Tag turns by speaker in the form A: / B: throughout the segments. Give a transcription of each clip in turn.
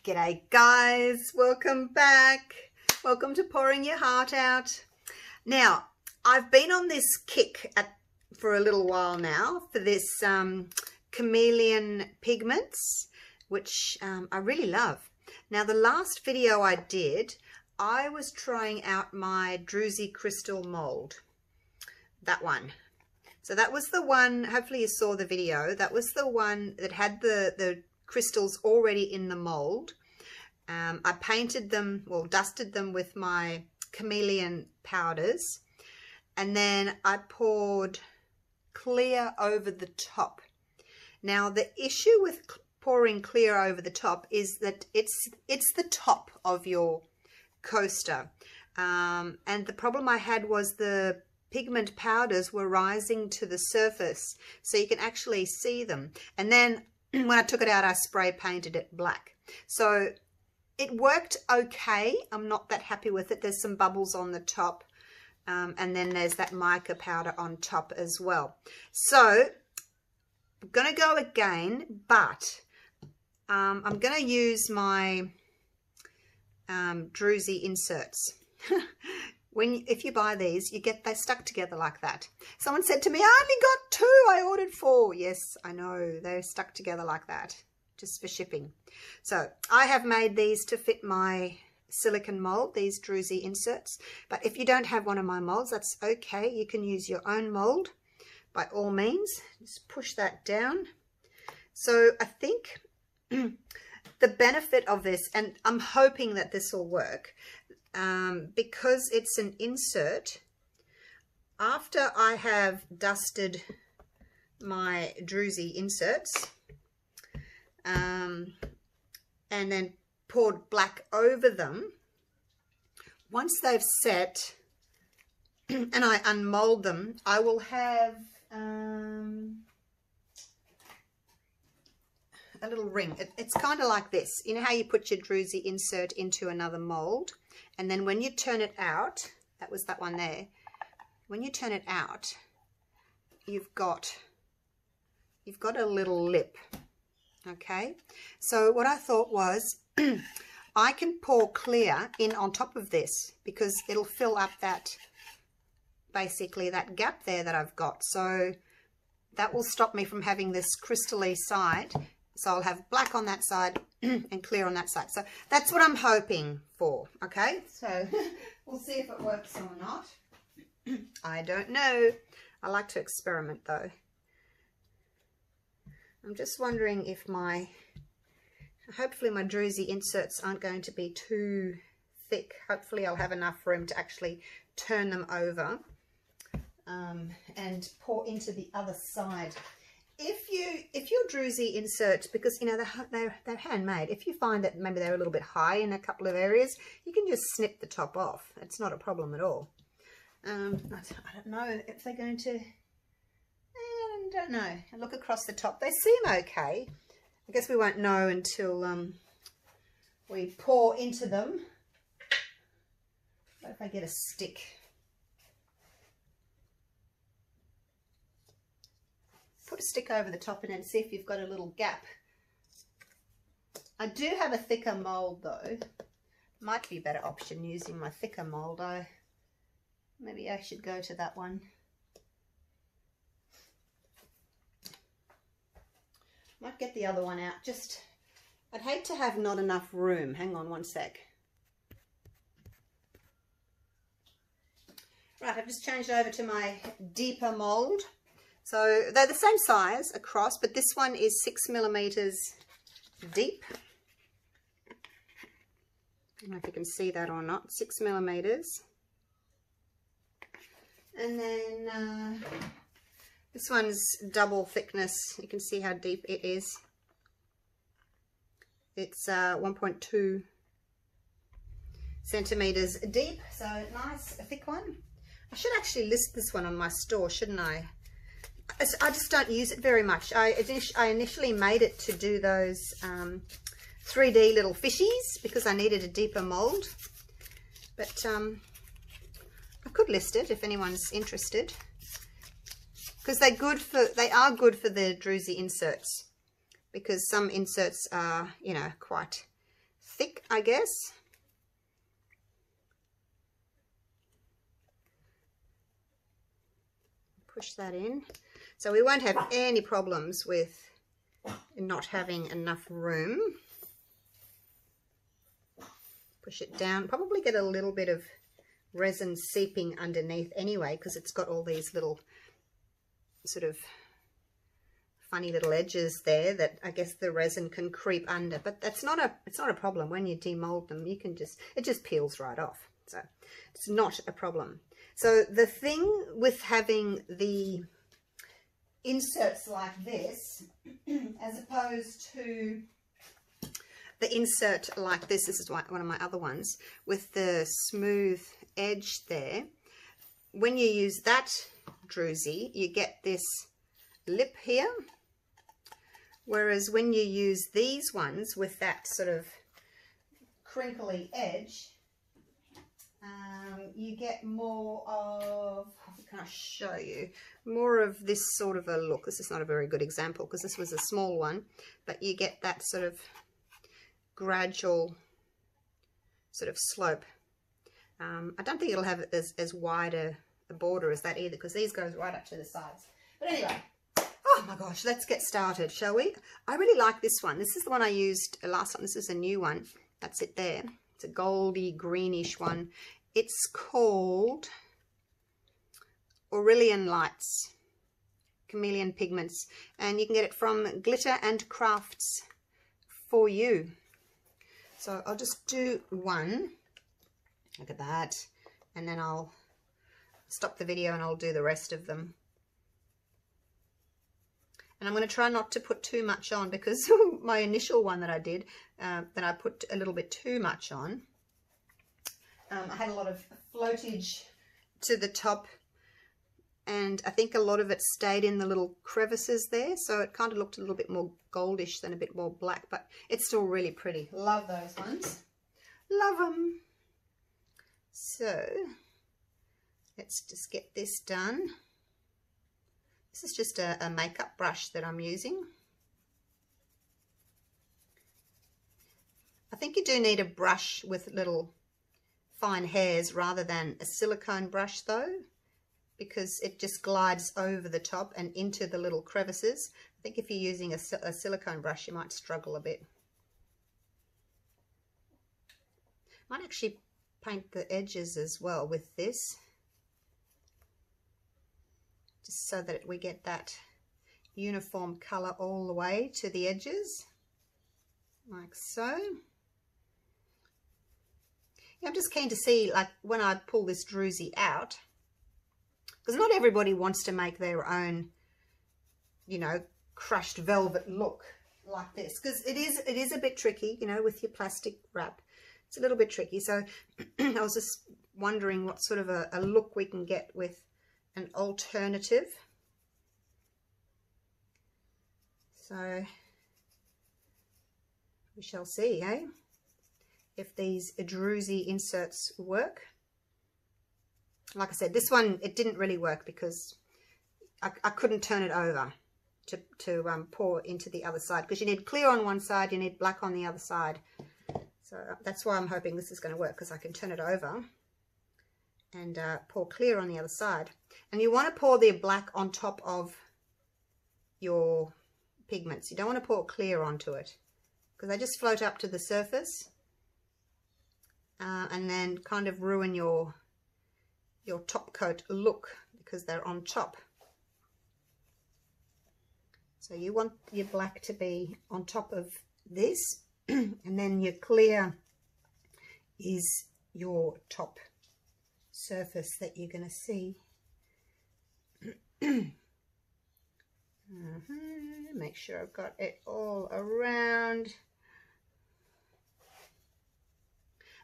A: G'day guys, welcome back. Welcome to Pouring Your Heart Out. Now, I've been on this kick for a little while now for this chameleon pigments, which I really love. Now, the last video I did, I was trying out my Druzy crystal mold, that one. So that was the one, hopefully you saw the video, that was the one that had the crystals already in the mold. I painted them, well, dusted them with my chameleon powders, and then I poured clear over the top. Now, the issue with pouring clear over the top is that it's the top of your coaster, and the problem I had was the pigment powders were rising to the surface, so you can actually see them. And then when I took it out, I spray painted it black. So it worked okay. I'm not that happy with it. There's some bubbles on the top, and then there's that mica powder on top as well. So I'm going to go again, but I'm going to use my Druzy Inserts. If you buy these, they're stuck together like that. Someone said to me, I only got 2, I ordered 4. Yes, I know, they're stuck together like that, just for shipping. So I have made these to fit my silicone mold, these Druzy Inserts. But if you don't have one of my molds, that's okay. You can use your own mold by all means. Just push that down. So I think the benefit of this, and I'm hoping that this will work, because it's an insert, after I have dusted my Druzy Inserts and then poured black over them, once they've set and I unmold them, I will have a little ring. It's kind of like this. You know how you put your Druzy insert into another mold, and then when you turn it out, that was that one there, when you turn it out, you've got a little lip. Okay, so what I thought was I can pour clear in on top of this, because it'll fill up that, basically that gap there that I've got. So that will stop me from having this crystally side. So I'll have black on that side and clear on that side. So that's what I'm hoping for. Okay, so we'll see if it works or not. I don't know. I like to experiment though. I'm just wondering if hopefully my Druzy Inserts aren't going to be too thick. Hopefully I'll have enough room to actually turn them over and pour into the other side. If your Druzy Insert, because you know they're handmade, if you find that maybe they're a little bit high in a couple of areas, you can just snip the top off. It's not a problem at all. I don't know if they're going to. I don't know. I look across the top. They seem okay. I guess we won't know until we pour into them. What if I get a stick? Put a stick over the top and then see if you've got a little gap. I do have a thicker mold though. Might be a better option using my thicker mold. Maybe I should go to that one. Might get the other one out. I'd hate to have not enough room. Hang on one sec. Right, I've just changed over to my deeper mold. So they're the same size across, but this one is 6 millimeters deep. I don't know if you can see that or not. 6 millimeters. And then this one's double thickness. You can see how deep it is. It's 1.2 centimeters deep. So nice, a thick one. I should actually list this one on my store, shouldn't I? I just don't use it very much. I initially made it to do those 3D little fishies because I needed a deeper mold. But I could list it if anyone's interested, because they are good for the Druzy Inserts, because some inserts are, you know, quite thick, I guess. Push that in. So we won't have any problems with not having enough room. Push it down. Probably get a little bit of resin seeping underneath anyway, because it's got all these little sort of funny little edges there that I guess the resin can creep under, but it's not a problem. When you demold them, you can just, it just peels right off, so it's not a problem. So the thing with having the inserts like this as opposed to the insert like this is one of my other ones with the smooth edge there, when you use that druzy, you get this lip here, whereas when you use these ones with that sort of crinkly edge, you get more of, how can I show you, more of this sort of a look. This is not a very good example because this was a small one, but you get that sort of gradual sort of slope. I don't think it'll have as wide a border as that either, because these goes right up to the sides. But anyway, oh my gosh, let's get started, shall we? I really like this one. This is the one I used last time. This is a new one. That's it there. It's a goldy greenish one. It's called Aurelian Lights Chameleon Pigments, and you can get it from Glitter and Crafts for You. So I'll just do one. Look at that, and then I'll stop the video and I'll do the rest of them. And I'm going to try not to put too much on, because my initial one that I did, that I put a little bit too much on. I had a lot of floatage to the top, and I think a lot of it stayed in the little crevices there, so it kind of looked a little bit more goldish than a bit more black, but it's still really pretty. Love those ones. Love them. So let's just get this done. This is just a makeup brush that I'm using. I think you do need a brush with little fine hairs rather than a silicone brush though, because it just glides over the top and into the little crevices. I think if you're using a silicone brush, you might struggle a bit. Might actually paint the edges as well with this, just so that we get that uniform color all the way to the edges, like so. Yeah, I'm just keen to see, like, when I pull this druzy out, because not everybody wants to make their own, you know, crushed velvet look like this, because it is a bit tricky, you know, with your plastic wrap. It's a little bit tricky. So I was just wondering what sort of a look we can get with an alternative. So we shall see, eh? If these druzy inserts work. Like I said, this one, it didn't really work because I couldn't turn it over to pour into the other side, because you need clear on one side, you need black on the other side. So that's why I'm hoping this is going to work, because I can turn it over and pour clear on the other side. And you want to pour the black on top of your pigments. You don't want to pour clear onto it, because they just float up to the surface and then kind of ruin your top coat look, because they're on top. So you want your black to be on top of this, and then your clear is your top surface that you're going to see. Make sure I've got it all around.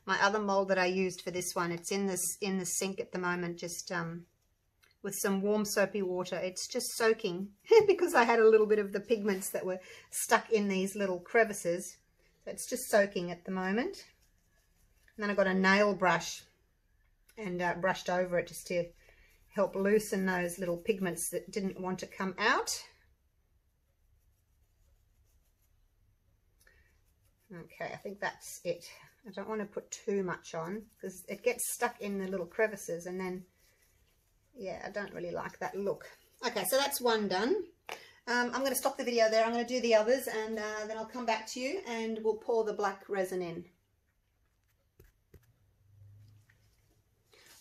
A: My other mold that I used for this one, it's in the sink at the moment, just with some warm soapy water. It's just soaking because I had a little bit of the pigments that were stuck in these little crevices. So it's just soaking at the moment. And then I got a nail brush and brushed over it just to help loosen those little pigments that didn't want to come out. Okay, I think that's it. I don't want to put too much on because it gets stuck in the little crevices, and then, yeah, I don't really like that look. Okay, so that's one done. I'm going to stop the video there. I'm going to do the others, and then I'll come back to you and we'll pour the black resin in.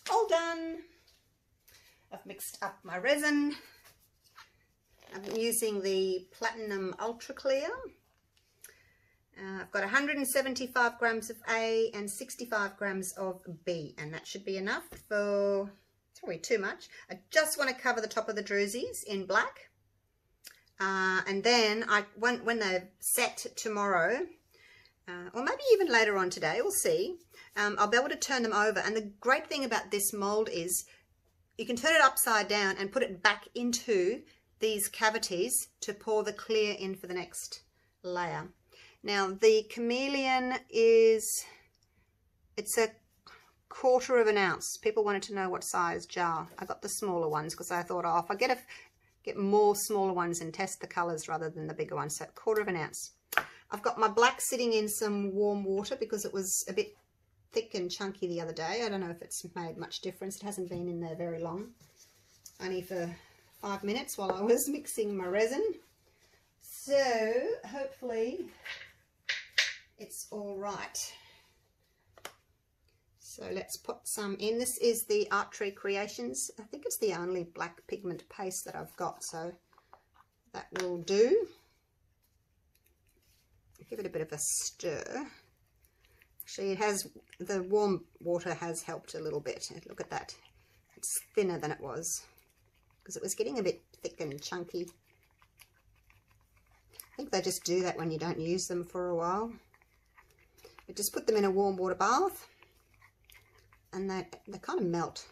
A: All done. I've mixed up my resin. I'm using the Platinum Ultra Clear. I've got 175 grams of A and 65 grams of B, and that should be enough for, it's probably too much. I just want to cover the top of the Druzys in black. And then when they're set tomorrow, or maybe even later on today, we'll see, I'll be able to turn them over. And the great thing about this mold is you can turn it upside down and put it back into these cavities to pour the clear in for the next layer. Now the chameleon it's a 1/4 of an ounce. People wanted to know what size jar. I got the smaller ones because I thought, oh, if I get more smaller ones and test the colors rather than the bigger ones. So 1/4 of an ounce. I've got my black sitting in some warm water because it was a bit thick and chunky the other day. I don't know if it's made much difference. It hasn't been in there very long, only for 5 minutes while I was mixing my resin. So hopefully it's all right. So let's put some in. This is the Art Tree Creations. I think it's the only black pigment paste that I've got, so that will do. Give it a bit of a stir. Actually, it has, the warm water has helped a little bit. Look at that. It's thinner than it was because it was getting a bit thick and chunky. I think they just do that when you don't use them for a while. But just put them in a warm water bath and they kind of melt.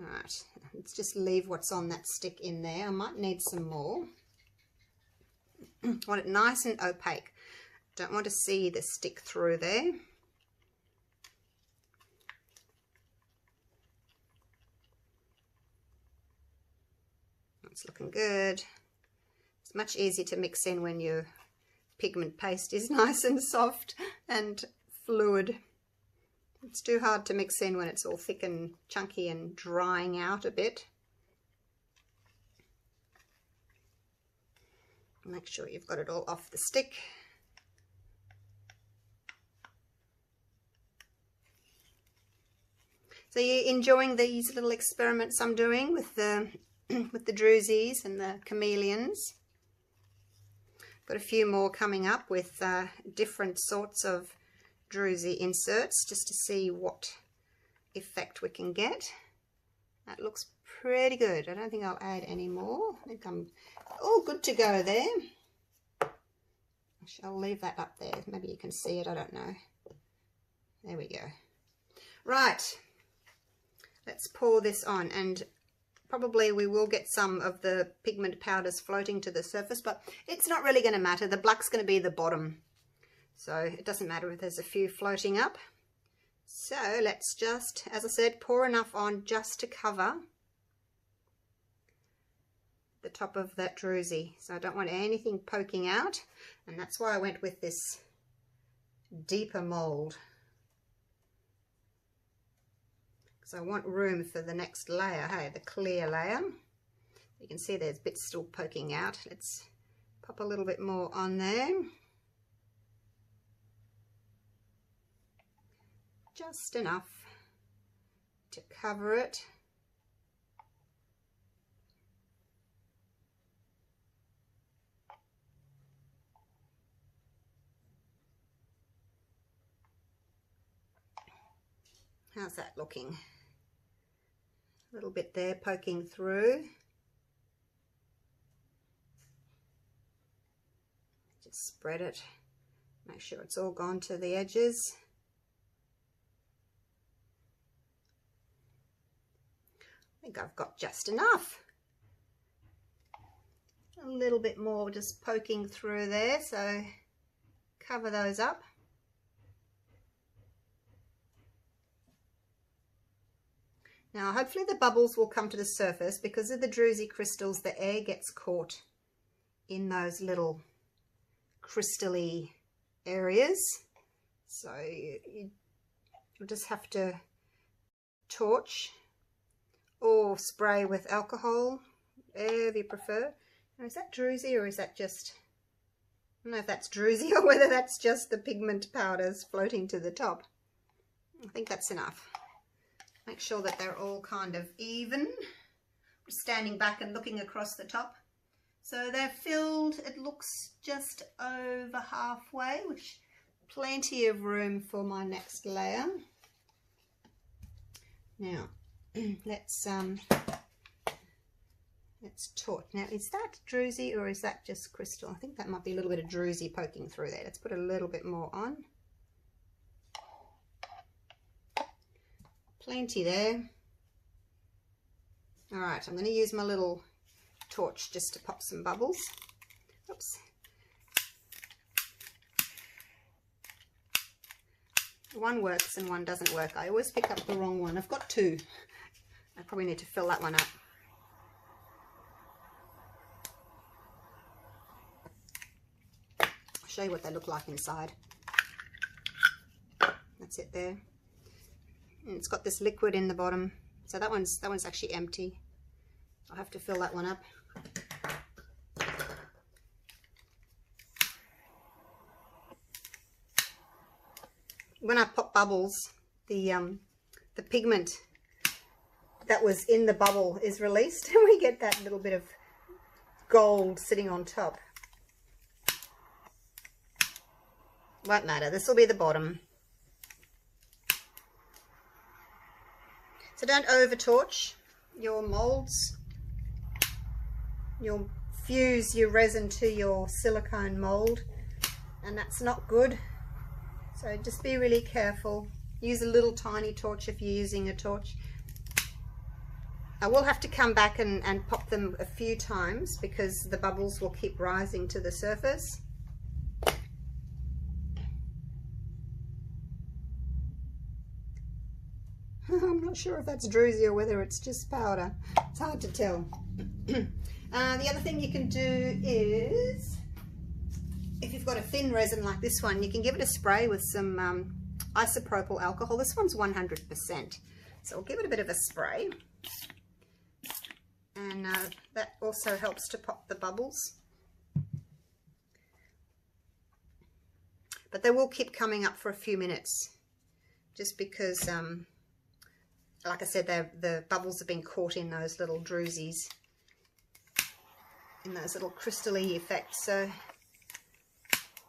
A: Alright, let's just leave what's on that stick in there. I might need some more. I want it nice and opaque. Don't want to see the stick through there. It's looking good. It's much easier to mix in when your pigment paste is nice and soft and fluid. It's too hard to mix in when it's all thick and chunky and drying out a bit. Make sure you've got it all off the stick. So you're enjoying these little experiments I'm doing with the Druzys and the chameleons. Got a few more coming up with different sorts of Druzy inserts just to see what effect we can get. That looks pretty good. I don't think I'll add any more. I think I'm all good to go there. I'll leave that up there. Maybe you can see it. I don't know. There we go. Right. Let's pour this on, and probably we will get some of the pigment powders floating to the surface, but it's not really going to matter. The black's going to be the bottom, so it doesn't matter if there's a few floating up. So let's just, as I said, pour enough on just to cover the top of that Druzy. So I don't want anything poking out, and that's why I went with this deeper mold. So I want room for the next layer, hey, the clear layer. You can see there's bits still poking out. Let's pop a little bit more on there. Just enough to cover it. How's that looking? A little bit there poking through. Just spread it. Make sure it's all gone to the edges. I think I've got just enough. A little bit more just poking through there, so cover those up. Now hopefully the bubbles will come to the surface. Because of the Druzy crystals, the air gets caught in those little crystally areas. So you'll just have to torch or spray with alcohol, whatever you prefer. Now, is that Druzy or is that just, I don't know if that's Druzy or whether that's just the pigment powders floating to the top. I think that's enough. Make sure that they're all kind of even. I'm standing back and looking across the top. So they're filled, it looks just over halfway, which plenty of room for my next layer. Now, let's torch. Now, is that Druzy or is that just crystal? I think that might be a little bit of Druzy poking through there. Let's put a little bit more on. Plenty there. All right, I'm going to use my little torch just to pop some bubbles. Oops. One works and one doesn't work. I always pick up the wrong one. I've got two. I probably need to fill that one up. I'll show you what they look like inside. That's it there. And it's got this liquid in the bottom. So that one's actually empty. I'll have to fill that one up. When I pop bubbles, the pigment that was in the bubble is released and we get that little bit of gold sitting on top. Won't matter, this will be the bottom. So don't over torch your molds. You'll fuse your resin to your silicone mold and that's not good. So just be really careful. Use a little tiny torch if you're using a torch. I will have to come back and pop them a few times because the bubbles will keep rising to the surface. I'm not sure if that's Druzy or whether it's just powder. It's hard to tell. The other thing you can do is, if you've got a thin resin like this one, you can give it a spray with some isopropyl alcohol. This one's 100%. So I'll give it a bit of a spray. And that also helps to pop the bubbles. But they will keep coming up for a few minutes. Just because, like I said, the bubbles have been caught in those little Druzys. In those little crystal-y effects. So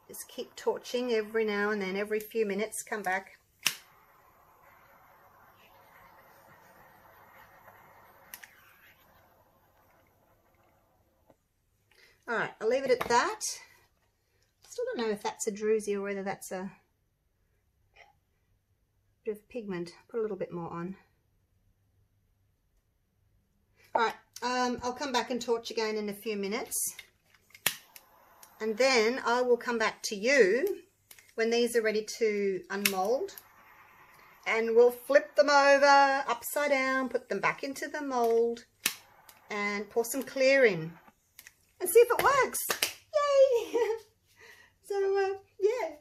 A: just keep torching every now and then, every few minutes, come back. All right, I'll leave it at that. Still don't know if that's a Druzy or whether that's a bit of pigment. Put a little bit more on. All right, I'll come back and torch again in a few minutes. And then I will come back to you when these are ready to unmold. And we'll flip them over upside down, put them back into the mold and pour some clear in. And see if it works. Yay! So, yeah,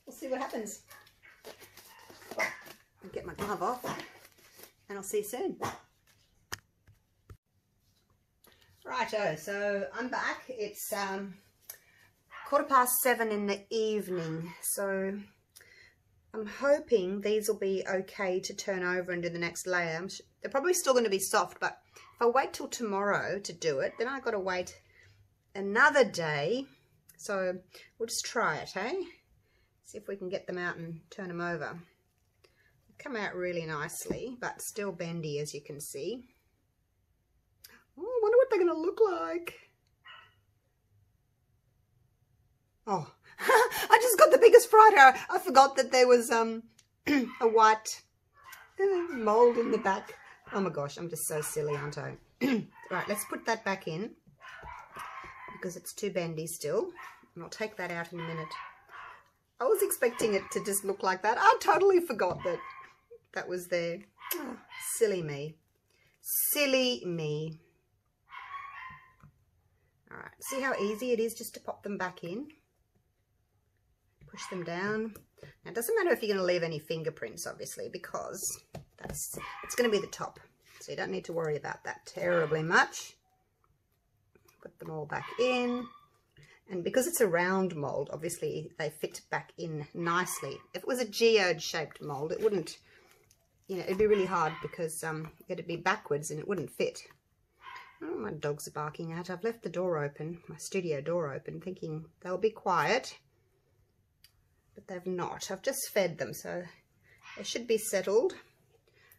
A: we'll see what happens. I'll get my glove off and I'll see you soon. Righto, so I'm back. It's 7:15 in the evening. So I'm hoping these will be okay to turn over and do the next layer. They're probably still going to be soft, but if I wait till tomorrow to do it, then I've got to wait another day. So we'll just try it, hey? See if we can get them out and turn them over. They come out really nicely, but still bendy, as you can see. Oh, I wonder what they're going to look like. Oh, I just got the biggest fright. I forgot that there was a white mold in the back. Oh my gosh, I'm just so silly, aren't I? Right, let's put that back in because it's too bendy still. And I'll take that out in a minute. I was expecting it to just look like that. I totally forgot that that was there. Oh, silly me. Silly me. All right, see how easy it is just to pop them back in? push them down. Now, it doesn't matter if you're going to leave any fingerprints, obviously, because it's going to be the top. So you don't need to worry about that terribly much. Put them all back in. And because it's a round mold, obviously they fit back in nicely. If it was a geode shaped mold, it wouldn't, you know, it'd be really hard because it'd be backwards and it wouldn't fit. Oh, my dogs are barking out. I've left the door open, my studio door open, thinking they'll be quiet. But they've not. I've just fed them, so they should be settled.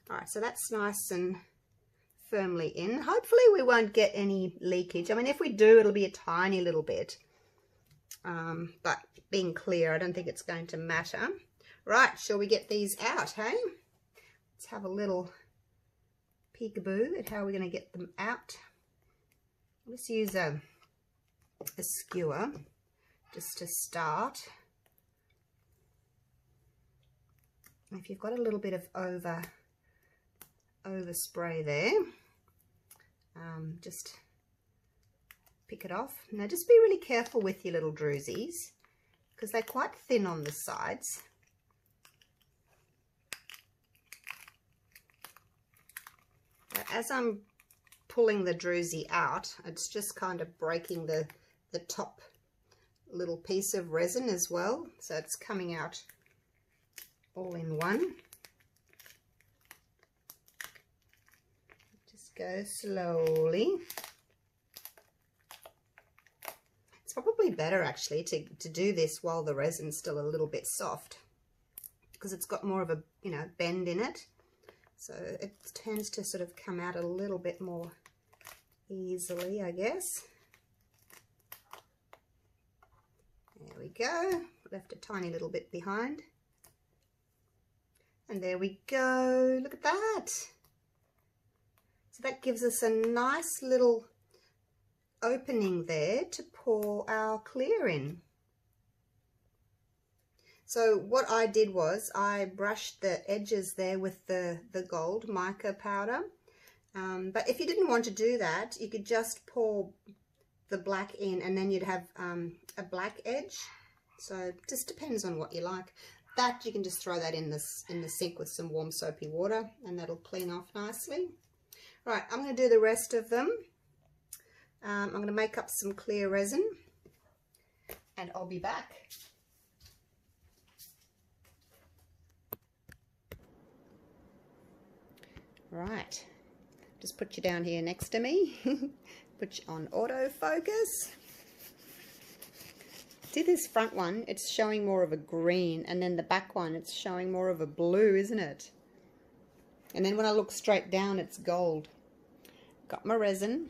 A: Alright, so that's nice and firmly in. Hopefully we won't get any leakage. I mean, if we do, it'll be a tiny little bit. But being clear, I don't think it's going to matter. Right, shall we get these out, hey? Let's have a little peekaboo at how we're going to get them out. Let's use a skewer just to start. If you've got a little bit of overspray there, just pick it off. Now just be really careful with your little druzies because they're quite thin on the sides. As I'm pulling the druzy out, it's just kind of breaking the top little piece of resin as well, so it's coming out all in one. Just go slowly. It's probably better actually to do this while the resin's still a little bit soft because it's got more of a, you know, bend in it. So it tends to sort of come out a little bit more easily, I guess. There we go. Left a tiny little bit behind. And there we go. Look at that. So that gives us a nice little opening there to pour our clear in. So what I did was I brushed the edges there with the gold mica powder. But if you didn't want to do that, you could just pour the black in and then you'd have a black edge. So it just depends on what you like. That you can just throw that in the sink with some warm soapy water and that'll clean off nicely. Right, I'm going to do the rest of them. I'm going to make up some clear resin and I'll be back. Right, just put you down here next to me. Put you on autofocus. See this front one, it's showing more of a green, and then the back one, it's showing more of a blue, isn't it? And then when I look straight down, it's gold. Got my resin.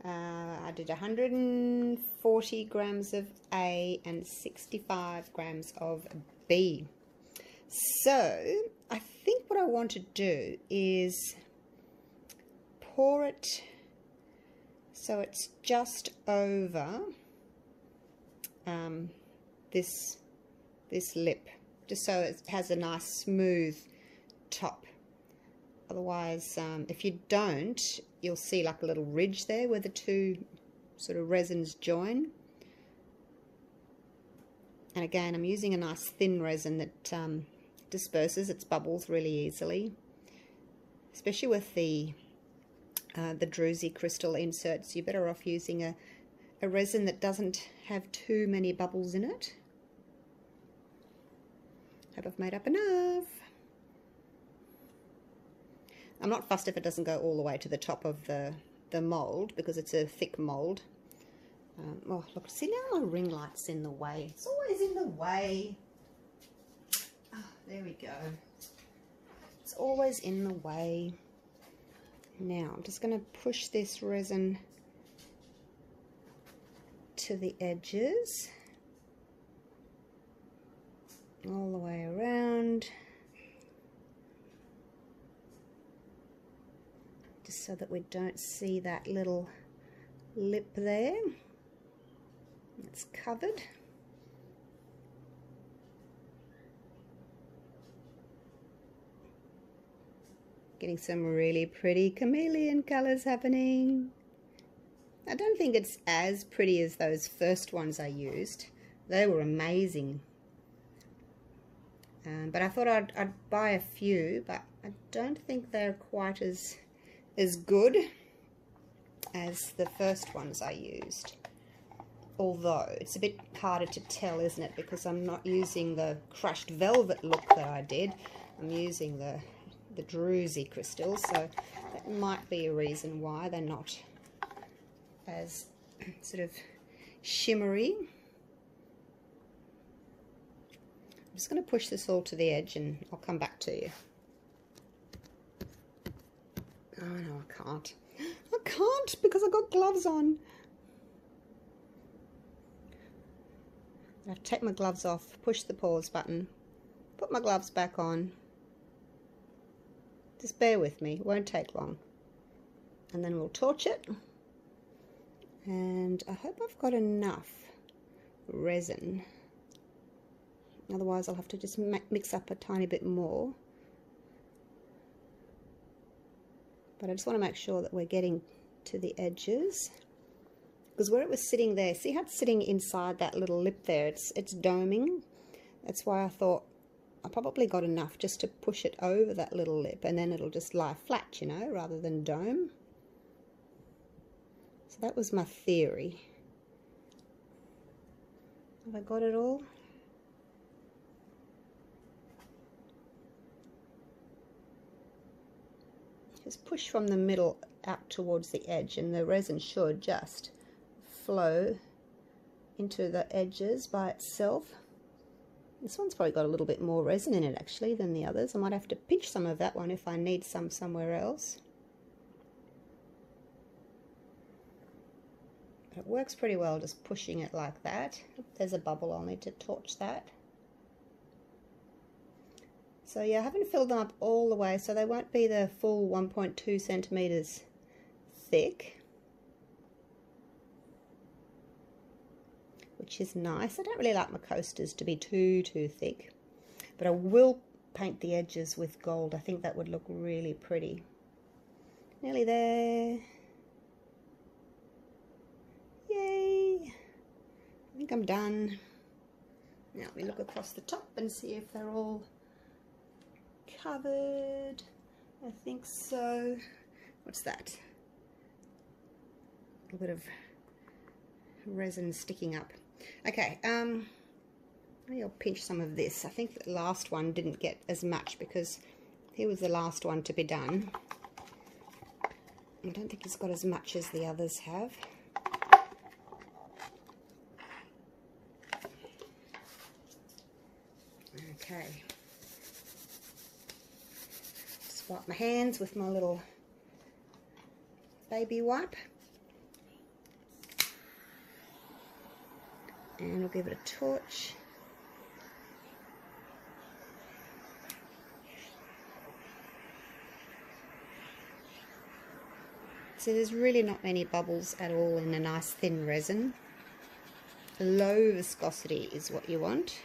A: I did 140 grams of A and 65 grams of B. So I think what I want to do is pour it so it's just over this lip, just so it has a nice smooth top. Otherwise, if you don't, you'll see like a little ridge there where the two sort of resins join. And again, I'm using a nice thin resin that disperses its bubbles really easily, especially with the Druzy crystal inserts. You're better off using a resin that doesn't have too many bubbles in it. Hope I've made up enough. I'm not fussed if it doesn't go all the way to the top of the mold because it's a thick mold. Oh, look, see now my ring light's in the way. It's always in the way. Oh, there we go. It's always in the way. Now I'm just going to push this resin to the edges all the way around, just so that we don't see that little lip there. It's covered. Getting some really pretty chameleon colors happening. I don't think it's as pretty as those first ones I used. They were amazing. But I thought I'd buy a few, but I don't think they're quite as good as the first ones I used. Although it's a bit harder to tell, isn't it? Because I'm not using the crushed velvet look that I did. I'm using the Druzy crystals, so that might be a reason why they're not as sort of shimmery. I'm just going to push this all to the edge and I'll come back to you. Oh no, I can't. I can't because I've got gloves on. I have to take my gloves off, push the pause button, put my gloves back on. Just bear with me, it won't take long. And then we'll torch it. And I hope I've got enough resin. Otherwise I'll have to just mix up a tiny bit more. But I just want to make sure that we're getting to the edges. Because where it was sitting there, see how it's sitting inside that little lip there? It's doming. That's why I thought I probably got enough just to push it over that little lip, and then it'll just lie flat, you know, rather than dome. So that was my theory. Have I got it all? Just push from the middle out towards the edge, and the resin should just flow into the edges by itself. This one's probably got a little bit more resin in it actually than the others. I might have to pinch some of that one if I need some somewhere else. But it works pretty well just pushing it like that. There's a bubble, I'll need to torch that. So yeah, I haven't filled them up all the way, so they won't be the full 1.2 centimeters thick, which is nice. I don't really like my coasters to be too thick, but I will paint the edges with gold. I think that would look really pretty. Nearly there. Yay! I think I'm done. Now we look across the top and see if they're all covered. I think so. What's that? A bit of resin sticking up. Okay, maybe I'll pinch some of this. I think the last one didn't get as much because he was the last one to be done. I don't think it's got as much as the others have. Okay. Just wipe my hands with my little baby wipe. And we'll give it a torch. So there's really not many bubbles at all in a nice thin resin. Low viscosity is what you want.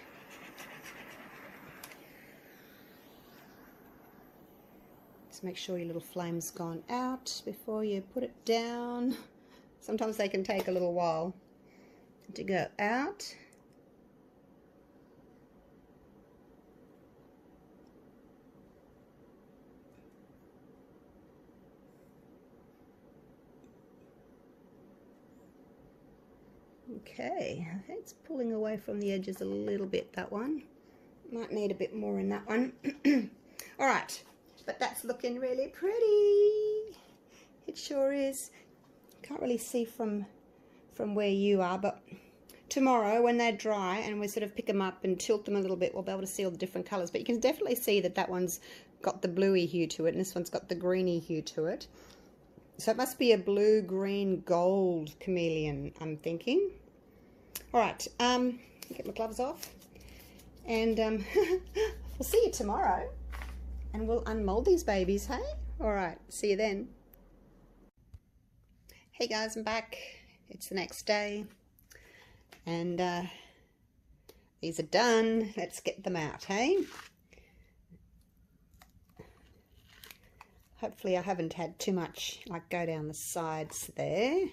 A: Just make sure your little flame's gone out before you put it down. Sometimes they can take a little while to go out. Okay, I think it's pulling away from the edges a little bit, that one. Might need a bit more in that one. Alright, but that's looking really pretty. It sure is. Can't really see from where you are, but tomorrow when they're dry and we sort of pick them up and tilt them a little bit, we'll be able to see all the different colours. But you can definitely see that that one's got the bluey hue to it and this one's got the greeny hue to it. So it must be a blue, green, gold chameleon, I'm thinking. Alright, get my gloves off and we'll see you tomorrow and we'll unmold these babies, hey? Alright, see you then. Hey guys, I'm back. It's the next day and these are done. Let's get them out, hey? Hopefully I haven't had too much like go down the sides there.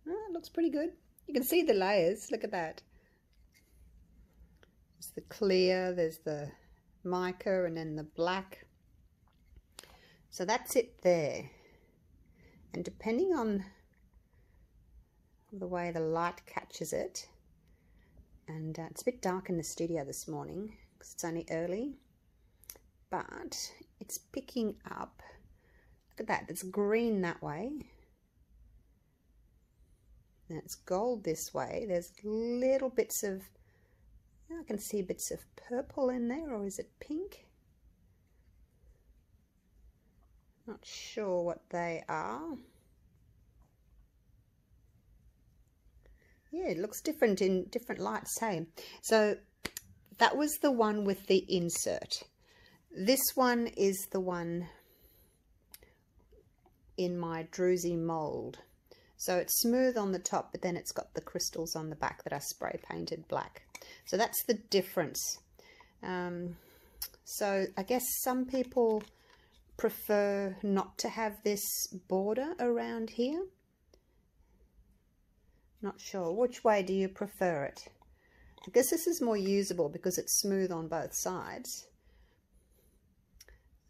A: Oh, it looks pretty good. You can see the layers. Look at that. There's the clear, there's the mica, and then the black. So that's it there. And depending on the way the light catches it, and it's a bit dark in the studio this morning because it's only early, but it's picking up. Look at that, it's green that way. And it's gold this way. There's little bits of, I can see bits of purple in there, or is it pink? Not sure what they are. Yeah, it looks different in different lights, hey? So that was the one with the insert. This one is the one in my Druzy mold. So it's smooth on the top, but then it's got the crystals on the back that I spray painted black. So that's the difference. So I guess some people prefer not to have this border around here. Not sure. Which way do you prefer it? I guess this is more usable because it's smooth on both sides.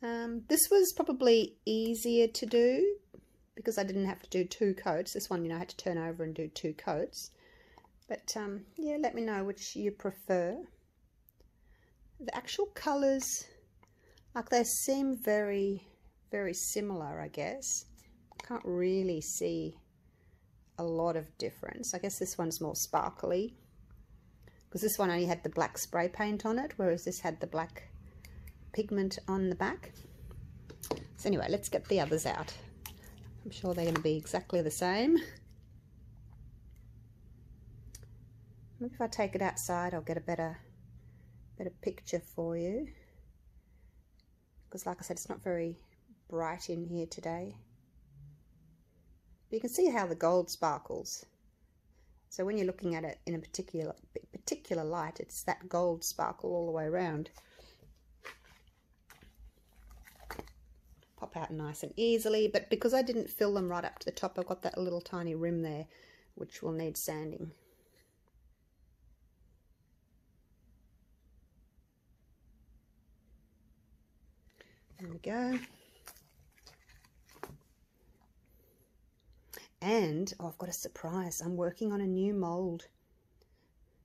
A: This was probably easier to do because I didn't have to do 2 coats. This one, you know, I had to turn over and do 2 coats. But yeah, let me know which you prefer. The actual colours, like, they seem very, very similar, I guess. Can't really see a lot of difference. I guess this one's more sparkly because this one only had the black spray paint on it, whereas this had the black pigment on the back. So anyway, let's get the others out. I'm sure they're going to be exactly the same. Maybe if I take it outside, I'll get a better picture for you. Because like I said, it's not very bright in here today. But you can see how the gold sparkles. So when you're looking at it in a particular light, it's that gold sparkle all the way around. Pop out nice and easily, but because I didn't fill them right up to the top, I've got that little tiny rim there which will need sanding. There we go. And oh, I've got a surprise. I'm working on a new mold.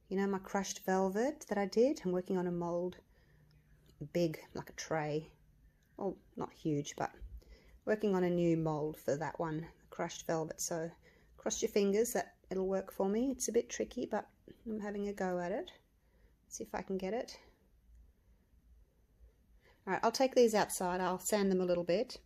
A: You know my crushed velvet that I did? I'm working on a mold big, like a tray. Oh, not huge, but working on a new mold for that one, crushed velvet. So cross your fingers that it'll work for me. It's a bit tricky, but I'm having a go at it. See if I can get it. All right, I'll take these outside. I'll sand them a little bit,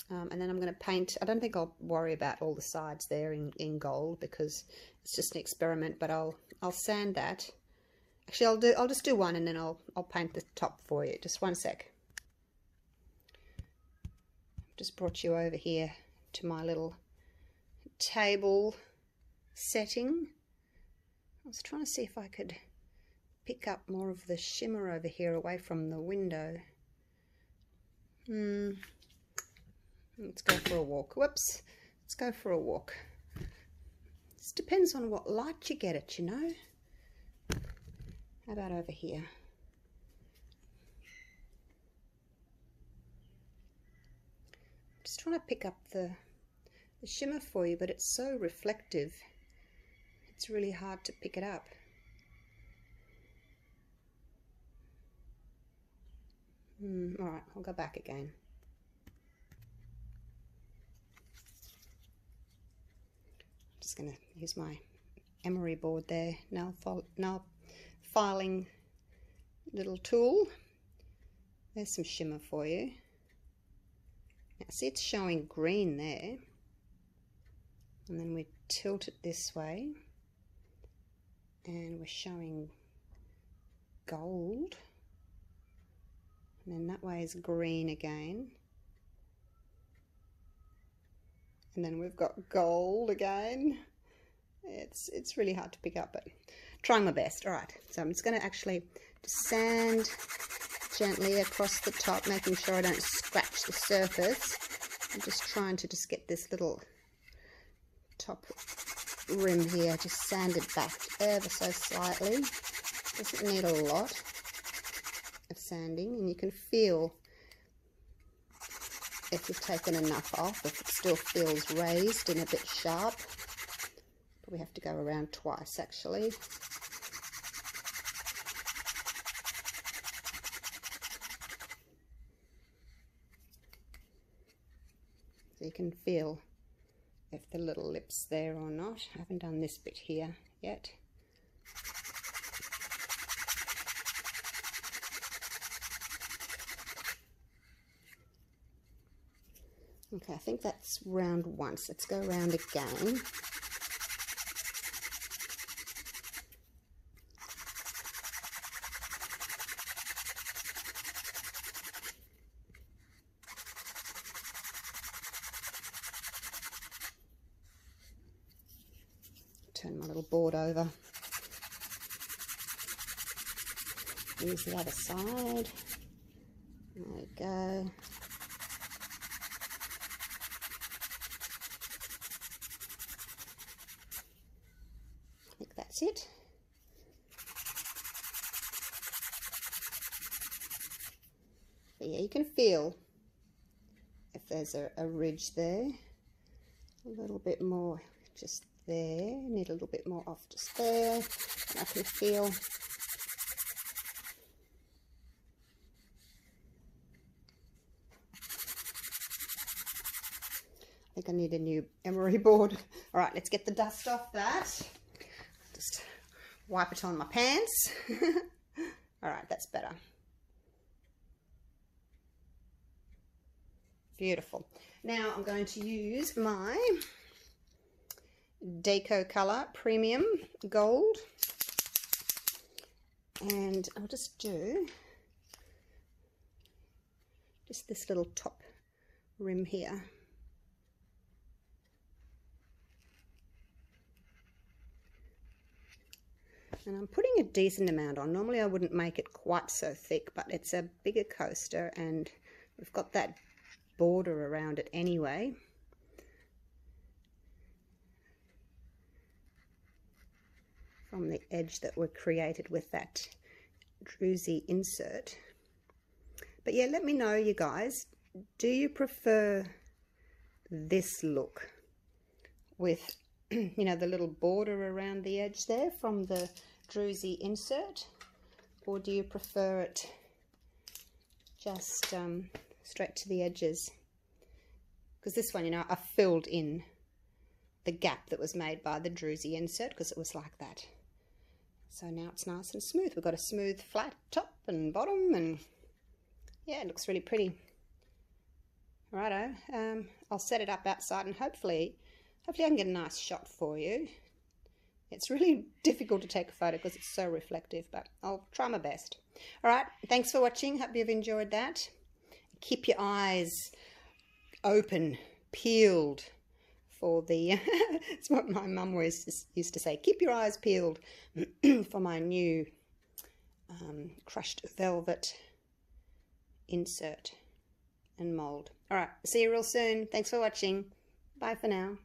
A: and then I'm going to paint. I don't think I'll worry about all the sides there in gold because it's just an experiment. But I'll sand that. Actually, I'll just do one, and then I'll paint the top for you. Just one sec. Just brought you over here to my little table setting. I was trying to see if I could pick up more of the shimmer over here away from the window. Let's go for a walk. Whoops. Let's go for a walk. This depends on what light you get it, you know. How about over here? Just trying to pick up the shimmer for you, but it's so reflective. It's really hard to pick it up. Alright, I'll go back again. I'm just going to use my emery board there, nail filing little tool. There's some shimmer for you. Now see, it's showing green there. And then we tilt it this way. And we're showing gold. And then that way is green again. And then we've got gold again. It's really hard to pick up, but trying my best. All right, so I'm just going to actually sand gently across the top, making sure I don't scratch the surface. I'm just trying to get this little top rim here, just sanded back ever so slightly. Doesn't need a lot of sanding, and you can feel if you've taken enough off, if it still feels raised and a bit sharp. But we have to go around twice actually. So you can feel if the little lip's there or not. I haven't done this bit here yet. Okay, I think that's round once. Let's go round again. Turn my little board over. Use the other side. There we go. I think that's it. But yeah, you can feel if there's a ridge there. A little bit more just there. Need a little bit more off just there. And I can feel I think I need a new emery board. All right, let's get the dust off that. Just wipe it on my pants. All right, that's better. Beautiful. Now I'm going to use my Deco Color Premium Gold, and I'll just do just this little top rim here. And I'm putting a decent amount on. Normally I wouldn't make it quite so thick, but it's a bigger coaster and we've got that border around it anyway. From the edge that were created with that Druzy insert. But yeah, let me know, you guys, do you prefer this look with you know, the little border around the edge there from the Druzy insert, or do you prefer it just straight to the edges? Because this one, you know, I filled in the gap that was made by the Druzy insert because it was like that. So now it's nice and smooth. We've got a smooth flat top and bottom, and yeah, it looks really pretty. Righto, I'll set it up outside and hopefully I can get a nice shot for you. It's really difficult to take a photo because it's so reflective, but I'll try my best. All right, thanks for watching. Hope you've enjoyed that. Keep your eyes open, peeled for the, it's what my mum always used to say, keep your eyes peeled for my new crushed velvet insert and mold. All right, see you real soon. Thanks for watching. Bye for now.